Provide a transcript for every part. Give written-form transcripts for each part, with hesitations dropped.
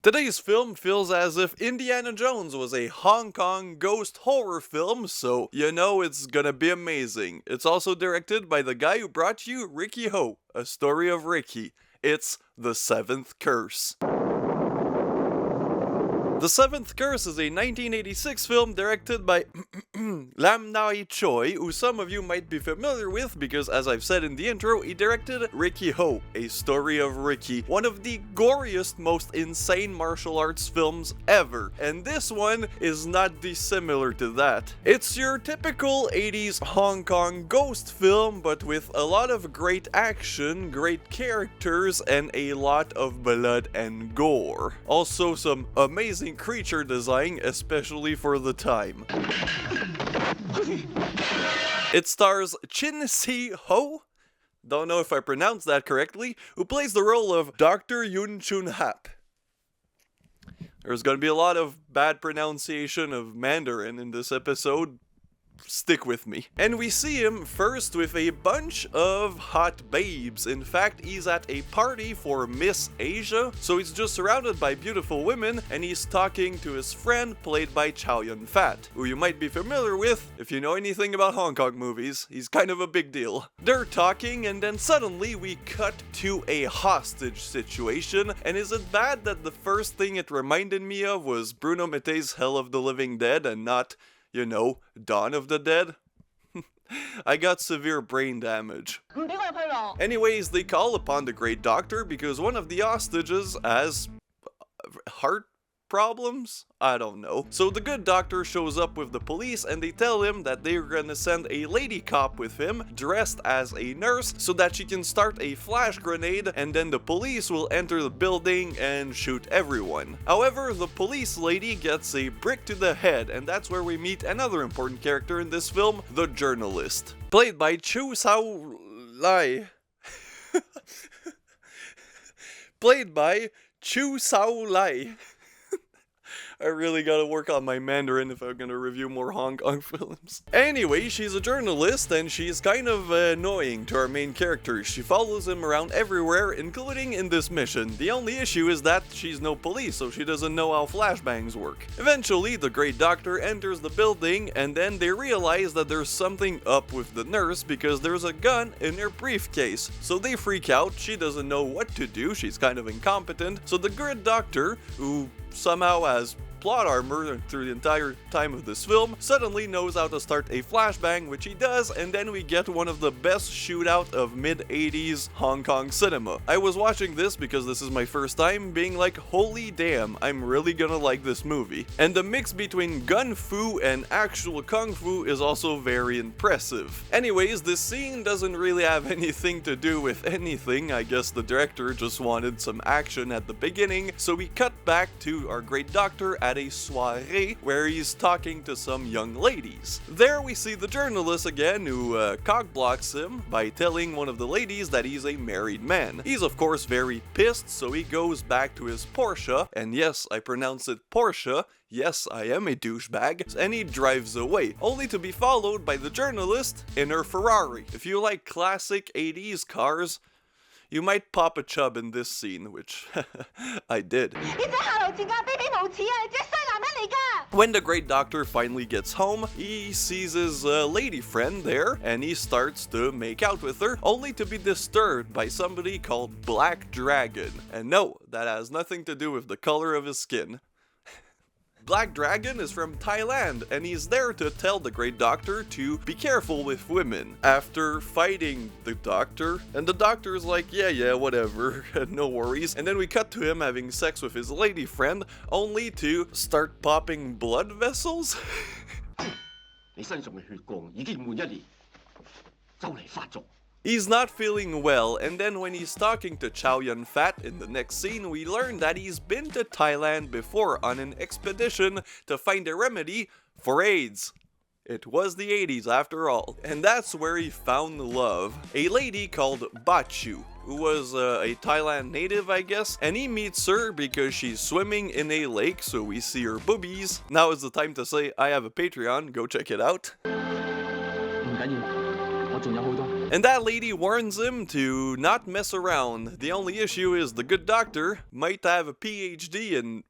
Today's film feels as if Indiana Jones was a Hong Kong ghost horror film, so you know it's gonna be amazing. It's also directed by the guy who brought you Rikki O, A Story of Rikki. It's The Seventh Curse. The Seventh Curse is a 1986 film directed by Lam Nai Choi, who some of you might be familiar with because, as I've said in the intro, he directed Rikki O, A Story of Rikki, one of the goriest, most insane martial arts films ever, and this one is not dissimilar to that. It's your typical 80s Hong Kong ghost film, but with a lot of great action, great characters, and a lot of blood and gore. Also some amazing creature design, especially for the time. It stars Chin Si Ho, don't know if I pronounced that correctly, who plays the role of Dr. Yun Chun Hap. There's gonna be a lot of bad pronunciation of Mandarin in this episode. Stick with me. And we see him first with a bunch of hot babes. In fact, he's at a party for Miss Asia, so he's just surrounded by beautiful women, and he's talking to his friend played by Chow Yun-fat, who you might be familiar with if you know anything about Hong Kong movies. He's kind of a big deal. They're talking, and then suddenly we cut to a hostage situation, and is it bad that the first thing it reminded me of was Bruno Mattei's Hell of the Living Dead and not, you know, Dawn of the Dead? I got severe brain damage. Anyways, they call upon the Great Doctor because one of the hostages has heart problems? I don't know. So the good doctor shows up with the police and they tell him that they're gonna send a lady cop with him dressed as a nurse so that she can start a flash grenade and then the police will enter the building and shoot everyone. However, the police lady gets a brick to the head, and that's where we meet another important character in this film, the journalist, played by Chu Sao Lai. Played by Chu Sao Lai. I really gotta work on my Mandarin if I'm gonna review more Hong Kong films. Anyway, she's a journalist and she's kind of annoying to our main character. She follows him around everywhere, including in this mission. The only issue is that she's no police, so she doesn't know how flashbangs work. Eventually, the Great Doctor enters the building and then they realize that there's something up with the nurse because there's a gun in her briefcase. So they freak out, she doesn't know what to do, she's kind of incompetent. So the Great Doctor, who somehow has plot armor through the entire time of this film, suddenly knows how to start a flashbang, which he does, and then we get one of the best shootout of mid-80s Hong Kong cinema. I was watching this because this is my first time being like, holy damn, I'm really gonna like this movie. And the mix between gun fu and actual kung fu is also very impressive. Anyways, this scene doesn't really have anything to do with anything. I guess the director just wanted some action at the beginning, so we cut back to our Great Doctor at a soiree where he's talking to some young ladies. There we see the journalist again who cockblocks him by telling one of the ladies that he's a married man. He's of course very pissed, so he goes back to his Porsche, and yes, I pronounce it Porsche. Yes, I am a douchebag, and he drives away, only to be followed by the journalist in her Ferrari. If you like classic 80s cars, you might pop a chub in this scene, which I did. When the Great Doctor finally gets home, he sees his lady friend there, and he starts to make out with her, only to be disturbed by somebody called Black Dragon. And no, that has nothing to do with the color of his skin. Black Dragon is from Thailand, and he's there to tell the Great Doctor to be careful with women after fighting the Doctor. And the Doctor's like, yeah, whatever, no worries. And then we cut to him having sex with his lady friend, only to start popping blood vessels? He's not feeling well, and then when he's talking to Chow Yun-fat in the next scene, we learn that he's been to Thailand before on an expedition to find a remedy for AIDS. It was the 80s after all, and that's where he found love, a lady called Bachu, who was a Thailand native, I guess, and he meets her because she's swimming in a lake, so we see her boobies. Now is the time to say I have a Patreon, go check it out. And that lady warns him to not mess around. The only issue is the good doctor might have a PhD in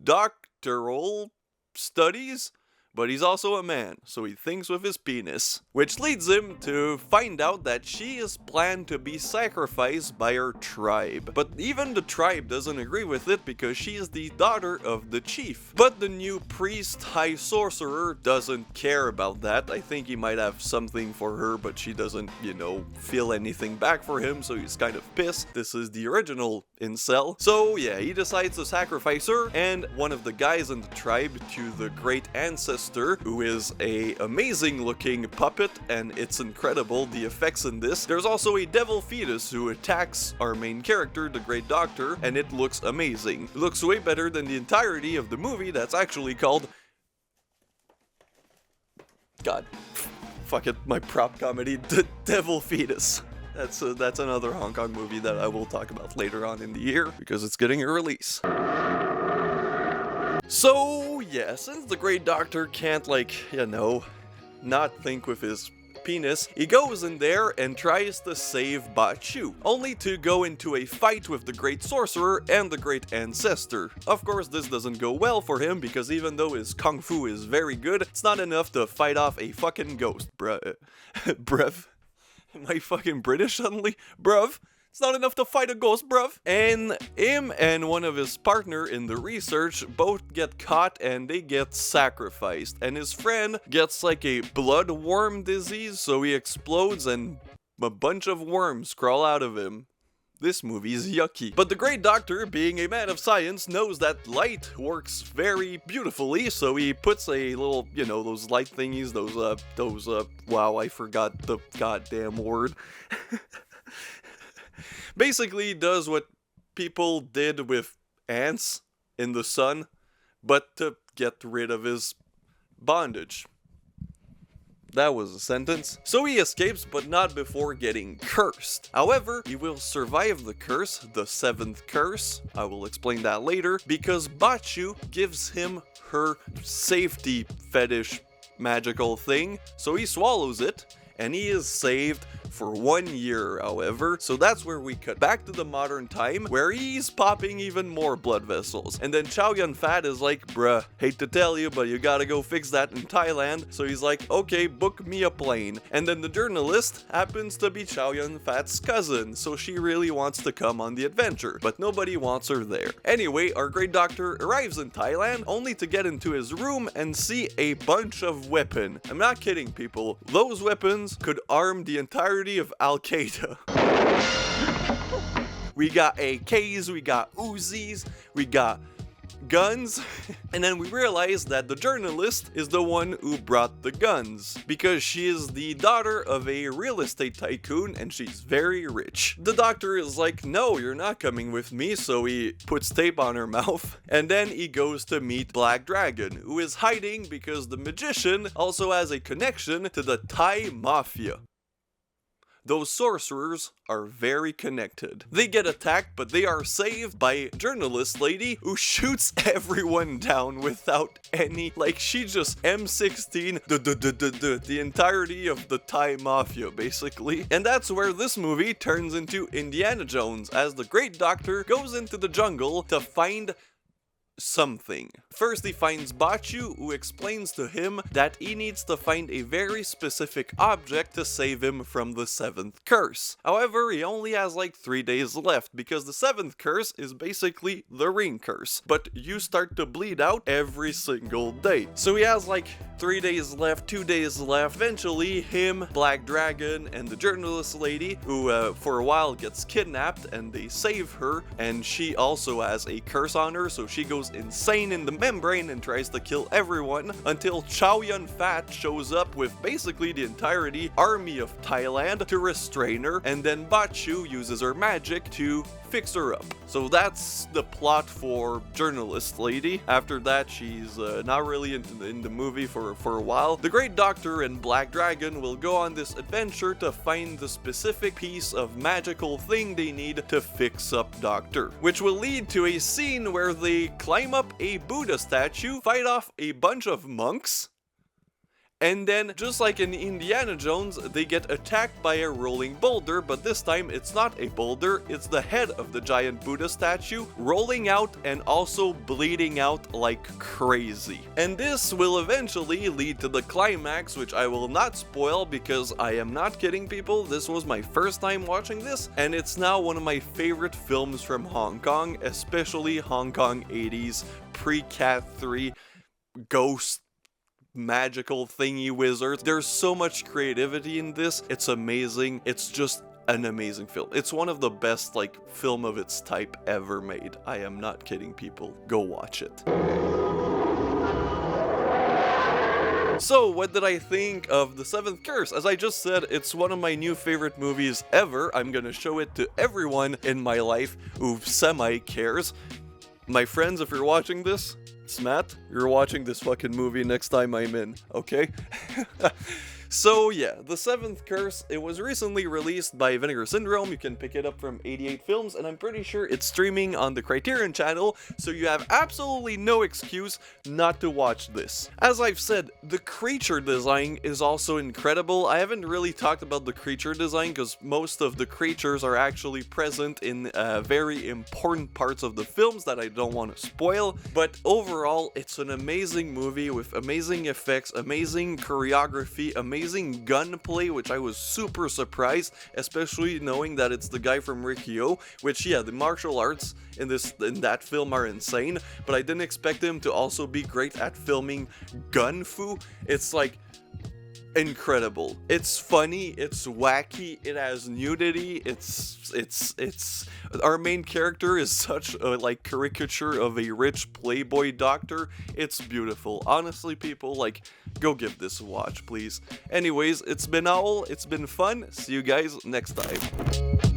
doctoral studies, but he's also a man, so he thinks with his penis. Which leads him to find out that she is planned to be sacrificed by her tribe. But even the tribe doesn't agree with it because she is the daughter of the chief. But the new priest, high sorcerer, doesn't care about that. I think he might have something for her, but she doesn't, you know, feel anything back for him, so he's kind of pissed. This is the original incel. So yeah, he decides to sacrifice her and one of the guys in the tribe to the great ancestor, who is a amazing looking puppet, and it's incredible the effects in this. There's also a devil fetus who attacks our main character, the great doctor, and it looks amazing. It looks way better than the entirety of the movie that's actually called... God, fuck it, my prop comedy, Devil Fetus. That's another Hong Kong movie that I will talk about later on in the year, because it's getting a release. So, yeah, since the Great Doctor can't, like, you know, not think with his penis, he goes in there and tries to save Ba Chu, only to go into a fight with the Great Sorcerer and the Great Ancestor. Of course, this doesn't go well for him, because even though his kung fu is very good, it's not enough to fight off a fucking ghost, bruv. Am I fucking British suddenly? Bruv. It's not enough to fight a ghost, bruv. And him and one of his partner in the research both get caught and they get sacrificed. And his friend gets like a blood worm disease, so he explodes and a bunch of worms crawl out of him. This movie is yucky. But the Great Doctor, being a man of science, knows that light works very beautifully, so he puts a little, you know, those light thingies, wow, I forgot the goddamn word. Basically does what people did with ants in the sun, but to get rid of his bondage. That was a sentence. So he escapes, but not before getting cursed. However, he will survive the curse, the 7th curse. I will explain that later, because Ba Chu gives him her safety fetish magical thing. So he swallows it, and he is saved for 1 year, however. So that's where we cut back to the modern time, where he's popping even more blood vessels. And then Chow Yun-fat is like, bruh, hate to tell you, but you gotta go fix that in Thailand. So he's like, okay, book me a plane. And then the journalist happens to be Chow Yun-fat's cousin, so she really wants to come on the adventure, but nobody wants her there. Anyway, our Great Doctor arrives in Thailand, only to get into his room and see a bunch of weapons. I'm not kidding, people. Those weapons could arm the entirety of Al-Qaeda. We got AKs, we got Uzis, we got guns, and then we realize that the journalist is the one who brought the guns, because she is the daughter of a real estate tycoon and she's very rich. The doctor is like, no, you're not coming with me, so he puts tape on her mouth, and then he goes to meet Black Dragon, who is hiding because the magician also has a connection to the Thai mafia. Those sorcerers are very connected. They get attacked, but they are saved by a journalist lady who shoots everyone down without any, like, she just M16 the entirety of the Thai mafia, basically. And that's where this movie turns into Indiana Jones, as the Great Doctor goes into the jungle to find something. First, he finds Ba Chu, who explains to him that he needs to find a very specific object to save him from the 7th curse. However, he only has like 3 days left, because the 7th curse is basically the ring curse, but you start to bleed out every single day. So he has like 3 days left, 2 days left. Eventually, him, Black Dragon, and the journalist lady, who for a while gets kidnapped, and they save her, and she also has a curse on her, so she goes insane in the membrane and tries to kill everyone, until Chow Yun-fat shows up with basically the entirety army of Thailand to restrain her, and then Ba Chu uses her magic to fix her up. So that's the plot for journalist lady. After that, she's not really in the movie for a while. The Great Doctor and Black Dragon will go on this adventure to find the specific piece of magical thing they need to fix up Doctor, which will lead to a scene where they climb up a Buddha statue, fight off a bunch of monks, And then, just like in Indiana Jones, they get attacked by a rolling boulder, but this time it's not a boulder, it's the head of the giant Buddha statue rolling out and also bleeding out like crazy. And this will eventually lead to the climax, which I will not spoil because I am not kidding, people. This was my first time watching this, and it's now one of my favorite films from Hong Kong, especially Hong Kong 80s, pre-Cat 3, ghost magical thingy wizards. There's so much creativity in this. It's amazing. It's just an amazing film. It's one of the best like film of its type ever made. I am not kidding, people. Go watch it. So, what did I think of The Seventh Curse? As I just said, it's one of my new favorite movies ever. I'm gonna show it to everyone in my life who semi-cares. My friends, if you're watching this, it's Matt, you're watching this fucking movie next time I'm in, okay? So yeah, The Seventh Curse, it was recently released by Vinegar Syndrome. You can pick it up from 88 Films, and I'm pretty sure it's streaming on the Criterion channel, so you have absolutely no excuse not to watch this. As I've said, the creature design is also incredible. I haven't really talked about the creature design because most of the creatures are actually present in very important parts of the films that I don't want to spoil, but overall, it's an amazing movie with amazing effects, amazing choreography, amazing gunplay, which I was super surprised, especially knowing that it's the guy from Rikki O, which, yeah, the martial arts in that film are insane, but I didn't expect him to also be great at filming gun fu. It's like incredible. It's funny, it's wacky, it has nudity, it's our main character is such a like caricature of a rich playboy doctor. It's beautiful. Honestly, people, like, go give this a watch, please. Anyways, it's been Owl, it's been fun. See you guys next time.